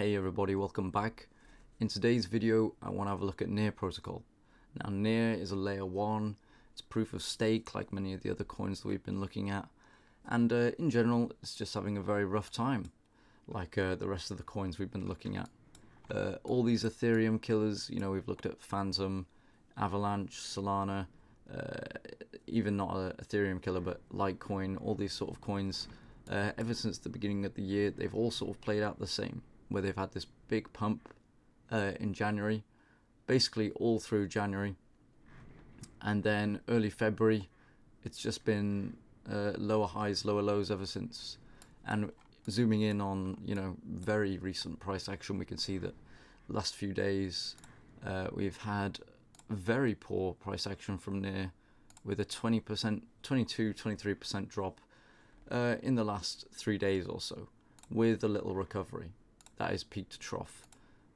Hey everybody, welcome back. In today's video, I want to have a look at Near protocol. Now Near is a layer 1, it's proof of stake like many of the other coins that we've been looking at, and in general it's just having a very rough time like the rest of the coins we've been looking at. All these ethereum killers, we've looked at Phantom, Avalanche, Solana, even not an ethereum killer but Litecoin, all these sort of coins. Ever since the beginning of the year, they've all sort of played out the same, where they've had this big pump in January, basically all through January, and then early February, it's just been lower highs, lower lows ever since. And zooming in on very recent price action, we can see that last few days we've had very poor price action from Near, with a 20%, 23% drop in the last 3 days or so, with a little recovery. That is peak to trough,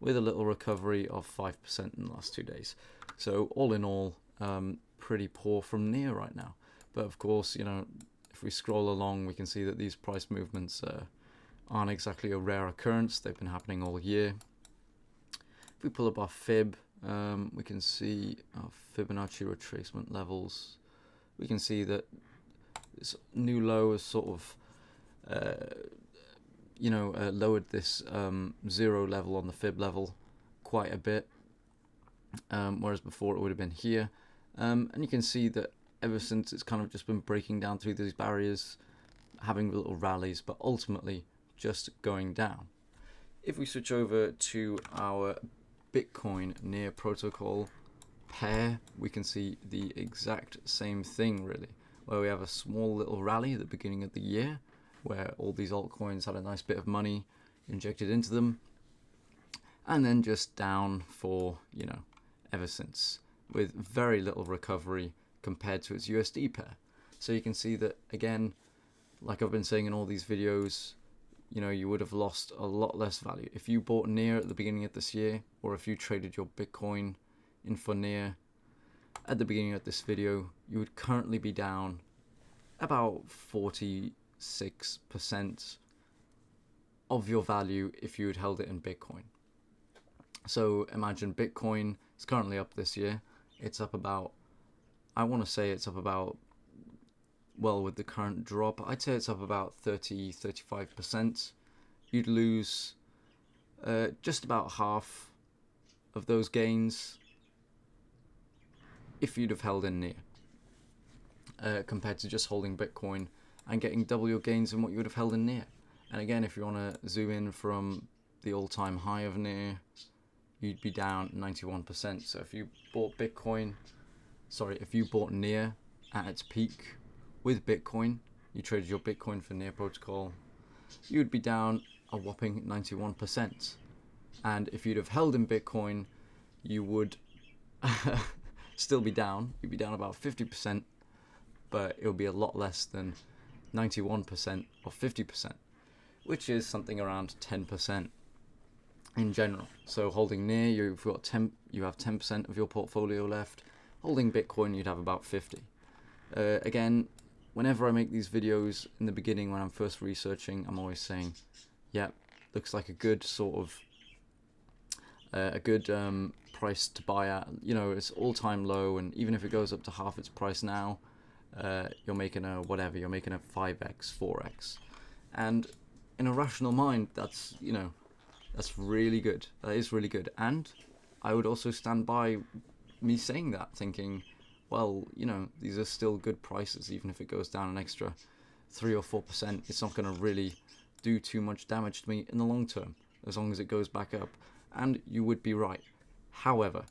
with a little recovery of 5% in the last 2 days. So all in all, pretty poor from Near right now. But of course, if we scroll along, we can see that these price movements aren't exactly a rare occurrence. They've been happening all year. If we pull up our fib, we can see our Fibonacci retracement levels. We can see that this new low has sort of lowered this zero level on the fib level quite a bit, whereas before it would have been here, and you can see that ever since it's kind of just been breaking down through these barriers, having little rallies, but ultimately just going down. If we switch over to our Bitcoin Near protocol pair, we can see the exact same thing really, where we have a small little rally at the beginning of the year, where all these altcoins had a nice bit of money injected into them, and then just down for, ever since, with very little recovery compared to its USD pair. So you can see that, again, like I've been saying in all these videos, you would have lost a lot less value if you bought Near at the beginning of this year, or if you traded your Bitcoin in for Near at the beginning of this video. You would currently be down about 46% of your value if you had held it in Bitcoin. So imagine Bitcoin is currently up this year. It's up about, I want to say it's up about, well, with the current drop, I'd say it's up about 35%. You'd lose just about half of those gains if you'd have held in Near, compared to just holding Bitcoin and getting double your gains in what you would have held in Near. And again, if you want to zoom in from the all-time high of Near, you'd be down 91%. So if you bought Near at its peak with Bitcoin, you traded your Bitcoin for Near protocol, you'd be down a whopping 91%. And if you'd have held in Bitcoin, you would still be down. You'd be down about 50%, but it would be a lot less than 91% or 50%, which is something around 10% in general. So holding Near, you have 10% of your portfolio left. Holding Bitcoin, you'd have about 50. Again, whenever I make these videos in the beginning, when I'm first researching, I'm always saying, yeah, looks like a good sort of price to buy at. It's all-time low, and even if it goes up to half its price now, you're making a 5x, 4x, and in a rational mind, that's really good. That is really good. And I would also stand by me saying that, thinking, well, these are still good prices. Even if it goes down an extra 3 or 4%, it's not going to really do too much damage to me in the long term, as long as it goes back up. And you would be right. However,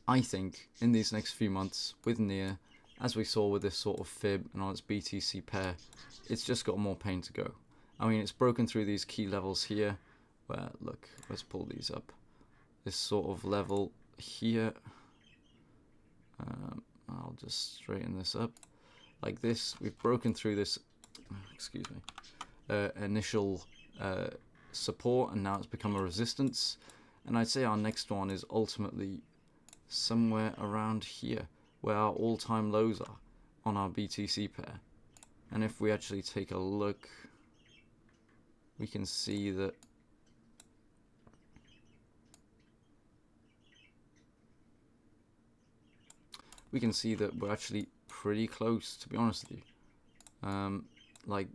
I think in these next few months with Near, as we saw with this sort of fib and on its BTC pair, it's just got more pain to go. I mean, it's broken through these key levels here, where, look, let's pull these up. This sort of level here, I'll just straighten this up like this. We've broken through this, initial support, and now it's become a resistance. And I'd say our next one is ultimately somewhere around here, where our all-time lows are on our BTC pair. And if we actually take a look, we can see that we can see that we're actually pretty close, to be honest with you. Like,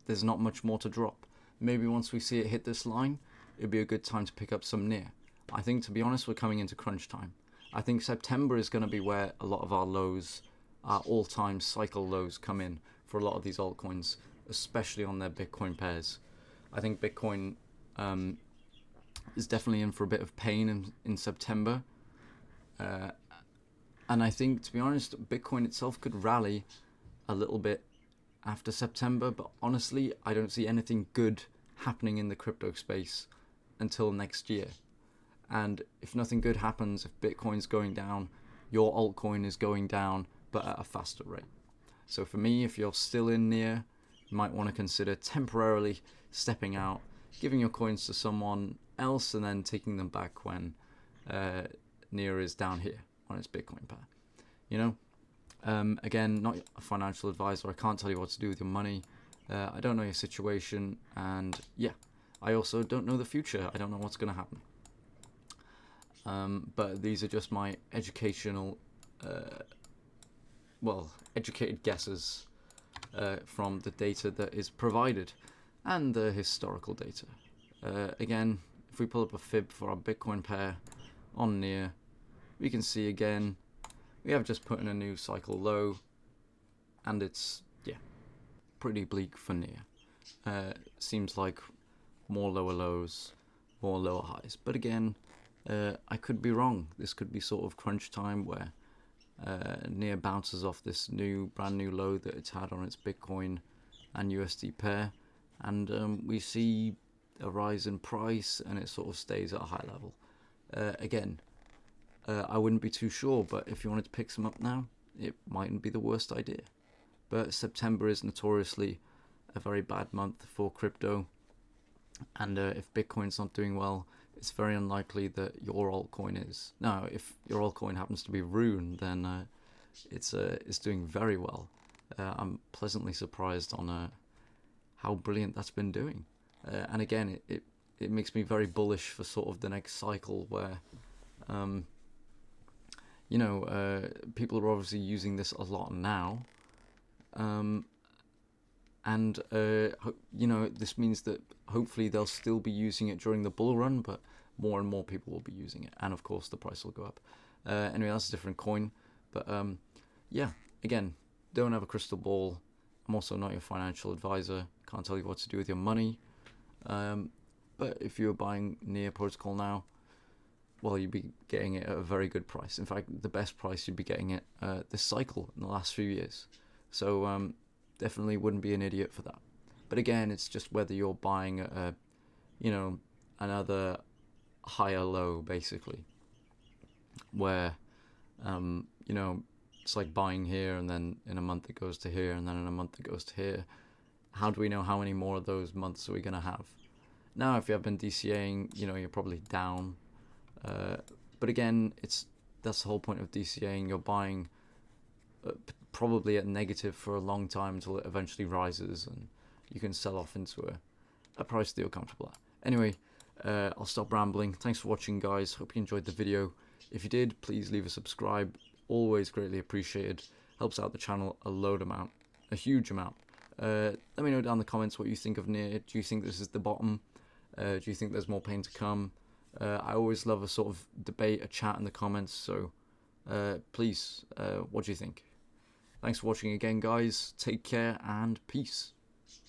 there's not much more to drop. Maybe once we see it hit this line, it'd be a good time to pick up some near. I think, to be honest, we're coming into crunch time. I think September is going to be where a lot of our lows, our all-time cycle lows, come in for a lot of these altcoins, especially on their Bitcoin pairs. I think Bitcoin is definitely in for a bit of pain in September. And I think, to be honest, Bitcoin itself could rally a little bit after September, but honestly, I don't see anything good happening in the crypto space until next year. And if nothing good happens, if Bitcoin's going down, your altcoin is going down, but at a faster rate. So for me, if you're still in near, you might want to consider temporarily stepping out, giving your coins to someone else, and then taking them back when near is down here on its Bitcoin pair. You know, again, not a financial advisor. I can't tell you what to do with your money. I don't know your situation, and yeah, I also don't know the future. I don't know what's going to happen. But these are just my educational, educated guesses from the data that is provided and the historical data. Again, if we pull up a fib for our Bitcoin pair on near, we can see again we have just put in a new cycle low, and it's pretty bleak for near. Seems like more lower lows, more lower highs, but again, I could be wrong. This could be sort of crunch time where near bounces off this brand new low that it's had on its Bitcoin and USD pair, and we see a rise in price, and it sort of stays at a high level. Again, I wouldn't be too sure, but if you wanted to pick some up now, it mightn't be the worst idea. But September is notoriously a very bad month for crypto, and if Bitcoin's not doing well, it's very unlikely that your altcoin is. Now, if your altcoin happens to be Rune, then it's doing very well. I'm pleasantly surprised on how brilliant that's been doing. And again, it makes me very bullish for sort of the next cycle where, people are obviously using this a lot now. This means that hopefully they'll still be using it during the bull run, but more and more people will be using it, and of course the price will go up. Anyway, that's a different coin, but again, don't have a crystal ball. I'm also not your financial advisor, can't tell you what to do with your money, but if you're buying near protocol now, well, you'd be getting it at a very good price. In fact, the best price you'd be getting it this cycle in the last few years. So definitely wouldn't be an idiot for that. But again, it's just whether you're buying another higher low, basically, where it's like buying here, and then in a month it goes to here, and then in a month it goes to here. How do we know how many more of those months are we going to have? Now, if you have been DCAing, you're probably down. But again, that's the whole point of DCAing. You're buying probably at negative for a long time until it eventually rises, and you can sell off into a price that you're comfortable at. Anyway, I'll stop rambling. Thanks for watching, guys. Hope you enjoyed the video. If you did, please leave a subscribe. Always greatly appreciated. Helps out the channel a huge amount. Let me know down in the comments what you think of near. Do you think this is the bottom? Do you think there's more pain to come? I always love a sort of debate, a chat in the comments, so please, what do you think? Thanks for watching again, guys. Take care and peace.